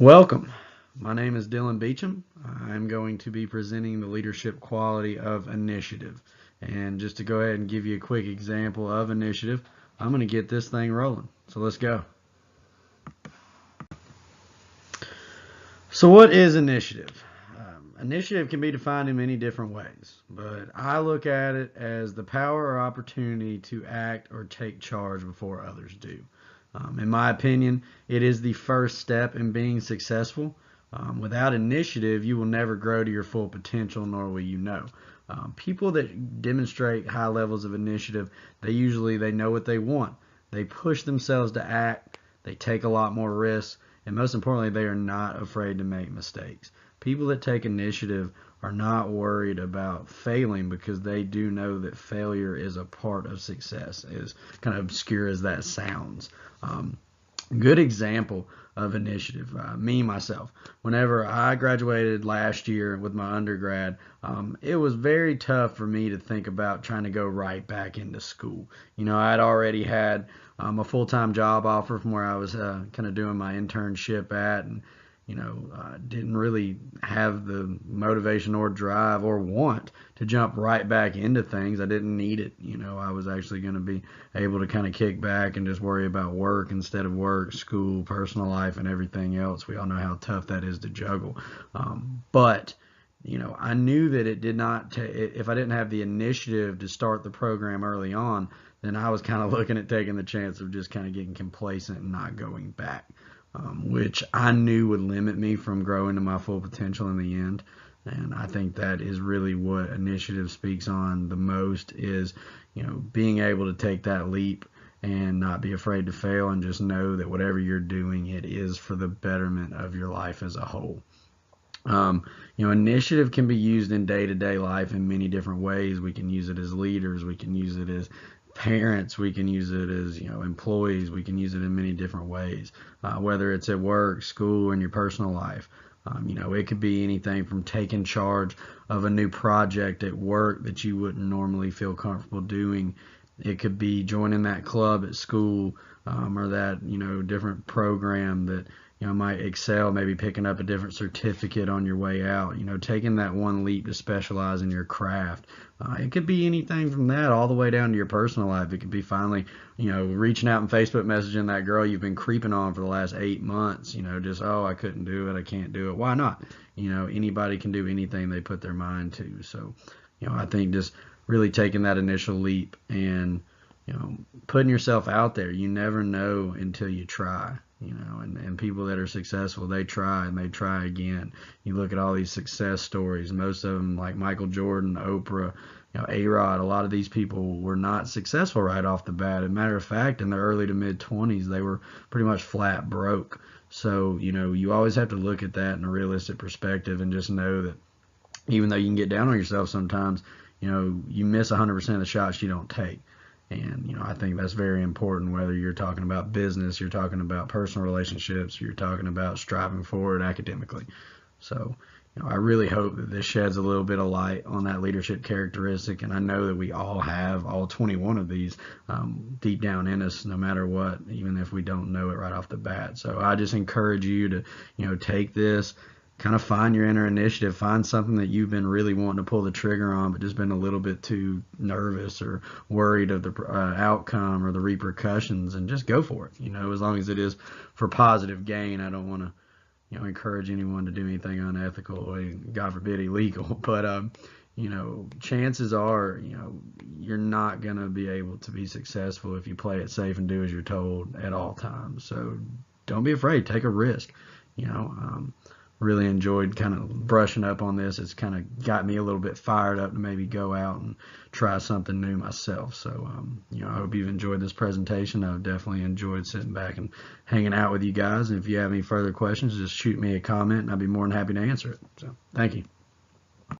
Welcome. My name is Dylan Beecham. I'm going to be presenting the leadership quality of initiative. And just to go ahead and give you a quick example of initiative, I'm going to get this thing rolling. So let's go. So what is initiative? Initiative can be defined in many different ways, but I look at it as the power or opportunity to act or take charge before others do. In my opinion, it is the first step in being successful. Without initiative, you will never grow to your full potential, nor will you know. People that demonstrate high levels of initiative, they know what they want. They push themselves to act. They take a lot more risks, and most importantly, they are not afraid to make mistakes. People that take initiative are not worried about failing because they do know that failure is a part of success, as kind of obscure as that sounds. Good example of initiative. Myself, whenever I graduated last year with my undergrad, it was very tough for me to think about trying to go right back into school. I'd already had a full-time job offer from where I was kind of doing my internship at, and didn't really have the motivation or drive or want to jump right back into things. I didn't need it. I was actually going to be able to kind of kick back and just worry about work instead of work, school, personal life, and everything else. We all know how tough that is to juggle. But I knew that it did not, if I didn't have the initiative to start the program early on, then I was kind of looking at taking the chance of just kind of getting complacent and not going back. Which I knew would limit me from growing to my full potential in the end. And I think that is really what initiative speaks on the most is, being able to take that leap and not be afraid to fail and just know that whatever you're doing, it is for the betterment of your life as a whole. Initiative can be used in day-to-day life in many different ways. We can use it as leaders. We can use it as parents. We can use it as employees. We can use it in many different ways, whether it's at work, school, or in your personal life. It could be anything from taking charge of a new project at work that you wouldn't normally feel comfortable doing. It could be joining that club at school, or that different program that might excel, maybe picking up a different certificate on your way out, taking that one leap to specialize in your craft. It could be anything from that all the way down to your personal life. It could be finally, reaching out and Facebook messaging that girl you've been creeping on for the last 8 months, just, oh, I couldn't do it. I can't do it. Why not? Anybody can do anything they put their mind to. So, I think just really taking that initial leap and, putting yourself out there. You never know until you try. And people that are successful, they try and they try again. You look at all these success stories, most of them like Michael Jordan, Oprah, A-Rod, a lot of these people were not successful right off the bat. As a matter of fact, in their early to mid 20s, they were pretty much flat broke. So, you always have to look at that in a realistic perspective and just know that even though you can get down on yourself sometimes, you miss 100% of the shots you don't take. And, I think that's very important, whether you're talking about business, you're talking about personal relationships, you're talking about striving forward academically. So, I really hope that this sheds a little bit of light on that leadership characteristic. And I know that we all have all 21 of these deep down in us, no matter what, even if we don't know it right off the bat. So I just encourage you to, take this, kind of find your inner initiative, find something that you've been really wanting to pull the trigger on, but just been a little bit too nervous or worried of the outcome or the repercussions, and just go for it. As long as it is for positive gain. I don't want to, encourage anyone to do anything unethical or, God forbid, illegal. But, chances are, you're not going to be able to be successful if you play it safe and do as you're told at all times. So don't be afraid. Take a risk. Really enjoyed kind of brushing up on this. It's kind of got me a little bit fired up to maybe go out and try something new myself. So, I hope you've enjoyed this presentation. I've definitely enjoyed sitting back and hanging out with you guys. And if you have any further questions, just shoot me a comment and I'd be more than happy to answer it. So, thank you.